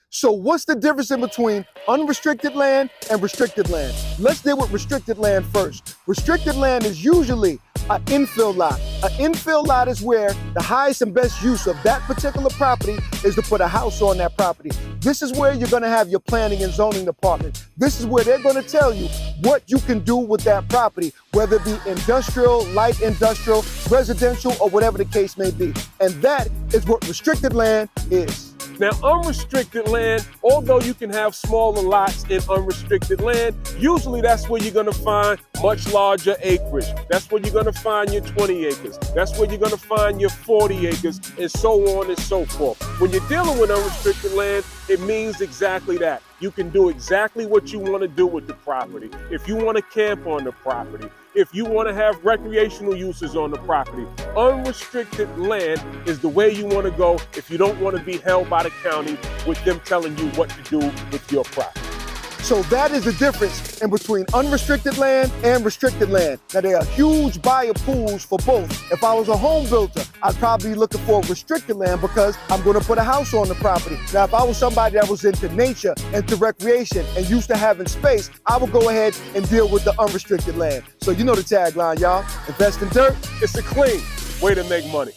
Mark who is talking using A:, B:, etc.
A: So what's the difference in between unrestricted land and restricted land? Let's deal with restricted land first. Restricted land is usually an infill lot. An infill lot is where the highest and best use of that particular property is to put a house on that property. This is where you're gonna have your planning and zoning department. This is where they're gonna tell you what you can do with that property, whether it be industrial, light industrial, residential, or whatever the case may be. And that is what restricted land is.
B: Now, unrestricted land, although you can have smaller lots in unrestricted land, usually that's where you're gonna find much larger acreage. That's where you're gonna find your 20 acres. That's where you're gonna find your 40 acres, and so on and so forth. When you're dealing with unrestricted land, it means exactly that. You can do exactly what you want to do with the property. If you want to camp on the property, if you want to have recreational uses on the property, unrestricted land is the way you want to go if you don't want to be held by the county with them telling you what to do with your property.
A: So that is the difference in between unrestricted land and restricted land. Now, there are huge buyer pools for both. If I was a home builder, I'd probably be looking for restricted land because I'm going to put a house on the property. Now, if I was somebody that was into nature, into recreation, and used to having space, I would go ahead and deal with the unrestricted land. So you know the tagline, y'all. Invest in dirt.
B: It's a clean way to make money.